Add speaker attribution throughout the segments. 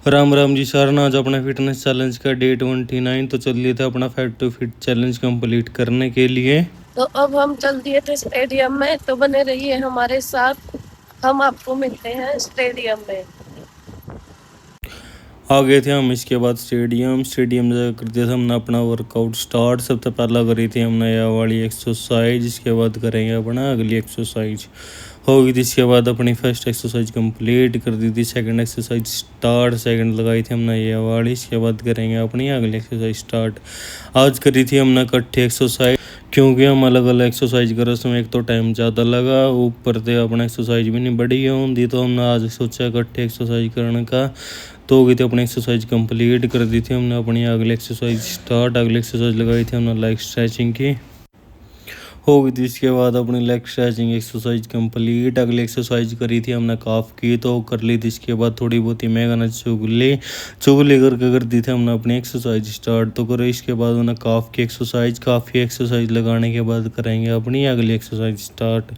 Speaker 1: Ram Ram ji sir, आज अपना fitness challenge का डे 29 तो चल लिए थे अपना fat to fit challenge complete करने के लिए।
Speaker 2: तो अब हम चल दिए थे स्टेडियम में, तो बने रहिए हमारे साथ। हम आपको मिलते हैं स्टेडियम में।
Speaker 1: आ गए थे हम इसके बाद स्टेडियम जाकर कर दिया था हमने अपना वर्कआउट स्टार्ट। सबसे पहला करी थी हमने यह वाली एक्सरसाइज, इसके बाद करेंगे अपना अगली एक्सरसाइज होगी थी। इसके बाद अपनी फर्स्ट एक्सरसाइज कंप्लीट कर दी थी। सेकंड एक्सरसाइज स्टार्ट, सेकंड लगाई थी हमने ये वाली। इसके बाद करेंगे अपनी अगली एक्सरसाइज स्टार्ट। आज करी थी हमने इकट्ठी एक्सरसाइज, क्योंकि हम अलग अलग एक्सरसाइज कर उसमें एक तो टाइम ज़्यादा लगा, ऊपर से अपना एक्सरसाइज भी नहीं बढ़ी होती, तो हमने आज सोचा इकट्ठी एक्सरसाइज करने का। तो हो गई थी अपनी एक्सरसाइज कंप्लीट कर दी थी हमने अपनी अगली एक्सरसाइज स्टार्ट। अगली एक्सरसाइज लगाई थी हमने लेग स्ट्रेचिंग की, हो गई थी। इसके बाद अपनी लेग स्ट्रेचिंग एक्सरसाइज कंप्लीट। अगली एक्सरसाइज करी थी हमने काफ की, तो कर ली थी। इसके बाद थोड़ी बहुत ही मैंने चुगली करके कर दी थी हमने अपनी एक्सरसाइज स्टार्ट। तो करो इसके बाद उन्हें काफ की एक्सरसाइज लगाने के बाद करेंगे अपनी अगली एक्सरसाइज स्टार्ट।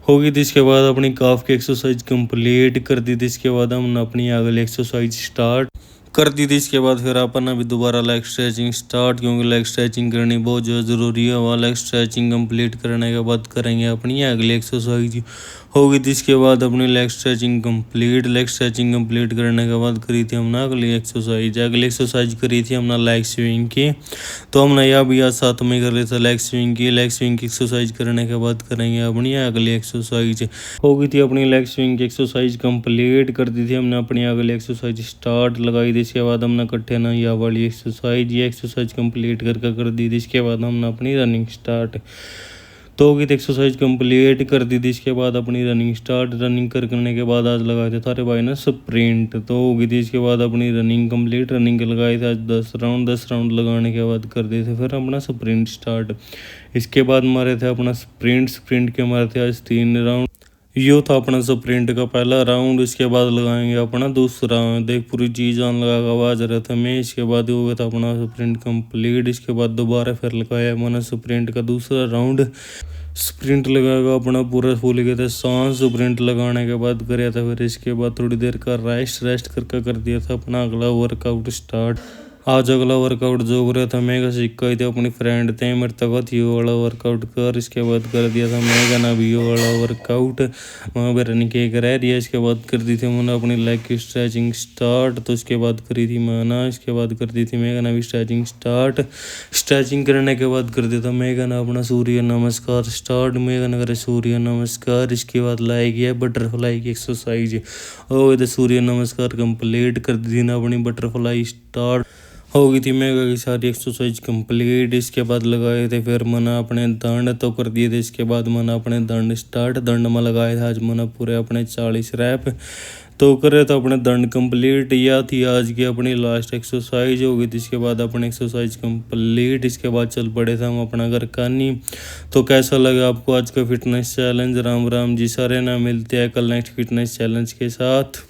Speaker 1: होगी थी। इसके बाद अपनी काफ की एक्सरसाइज कंप्लीट कर दी थी। इसके बाद हमने अपनी अगली एक्सरसाइज स्टार्ट कर दी थी। इसके बाद फिर अपन अभी दोबारा लेग स्ट्रेचिंग स्टार्ट, क्योंकि लेग स्ट्रेचिंग करनी बहुत ज़्यादा ज़रूरी है। वहाँ लेग स्ट्रेचिंग कंप्लीट करने के बाद करेंगे अपनी अगली एक्सरसाइज। होगी थी। इसके बाद अपनी लेग स्ट्रेचिंग कंप्लीट करने के बाद करी थी हमने अगली एक्सरसाइज करी थी हमने लेग स्विंग की। तो हमने यह भी आज साथ में कर रहे थे लेग स्विंग की एक्सरसाइज करने के बाद करेंगे अपनी अगली एक्सरसाइज। हो गई थी अपनी लेग स्विंग की एक्सरसाइज कंप्लीट कर दी थी हमने अपनी अगली एक्सरसाइज स्टार्ट लगाई थी। इसके बाद हमने इकट्ठे ना यह वाली एक्सरसाइज कंप्लीट करके कर दी थी। इसके बाद हमने अपनी रनिंग स्टार्ट। तो होगी थी एक्सरसाइज कंप्लीट कर दी थी। इसके बाद अपनी रनिंग स्टार्ट। रनिंग करने के बाद आज लगाए थे थारे भाई ने स्प्रिंट। तो होगी थी। इसके बाद अपनी रनिंग कंप्लीट, रनिंग के लगाए थे आज 10 राउंड लगाने के बाद कर दिए थे फिर अपना स्प्रिंट स्टार्ट। इसके बाद मारे थे अपना स्प्रिंट के मारे थे आज 3 राउंड। यो था अपना स्प्रिंट का पहला राउंड। इसके बाद लगाएंगे अपना दूसरा राउंड। देख पूरी चीज़ ऑन लगा के आवाज रहा था मैं। इसके बाद हो गया था अपना स्प्रिंट कंप्लीट। इसके बाद दोबारा फिर लगाया मैंने स्प्रिंट का दूसरा राउंड। स्प्रिंट लगाएगा अपना पूरा फूल गया था सांस। स्प्रिंट लगाने के बाद कराया था फिर इसके बाद थोड़ी देर का रेस्ट करके कर दिया था अपना अगला वर्कआउट स्टार्ट। आज अगला वर्कआउट जो हो रहा था मैं का सिक्का थी अपनी फ्रेंड थे मेरे तक यो वाला वर्कआउट कर। इसके बाद कर दिया था मैं का ना भी यो वाला वर्कआउट वहाँ पर रनिंग के करा दिया। इसके बाद कर दी थी मैंने अपनी लेग की स्ट्रेचिंग स्टार्ट। तो इसके बाद करी थी मैंने, इसके बाद कर दी थी मैं का ना भी स्ट्रेचिंग स्टार्ट। स्ट्रेचिंग करने के बाद कर दिया था मैं का ना अपना सूर्य नमस्कार स्टार्ट। मैं का ना करे सूर्य नमस्कार। इसके बाद लाई गया बटरफ्लाई की एक्सरसाइज और सूर्य नमस्कार कंप्लीट कर दी थी ना अपनी बटरफ्लाई स्टार्ट। हो गई थी मेगा की सारी एक्सरसाइज कंप्लीट। इसके बाद लगाए थे फिर मैंने अपने दंड तो कर दिए थे। इसके बाद मैंने अपने दंड स्टार्ट। दंड में लगाए थे आज मैंने पूरे अपने 40 रैप तो करे तो अपने दंड कंप्लीट। यह थी आज की अपनी लास्ट एक्सरसाइज। हो गई थी। इसके बाद अपनी एक्सरसाइज कंप्लीट। इसके बाद चल पड़े थे हम अपना घर कानी। तो कैसा लगा आपको आज का फिटनेस चैलेंज? राम राम जी सारे ना, मिलते हैं कल नेक्स्ट फिटनेस चैलेंज के साथ।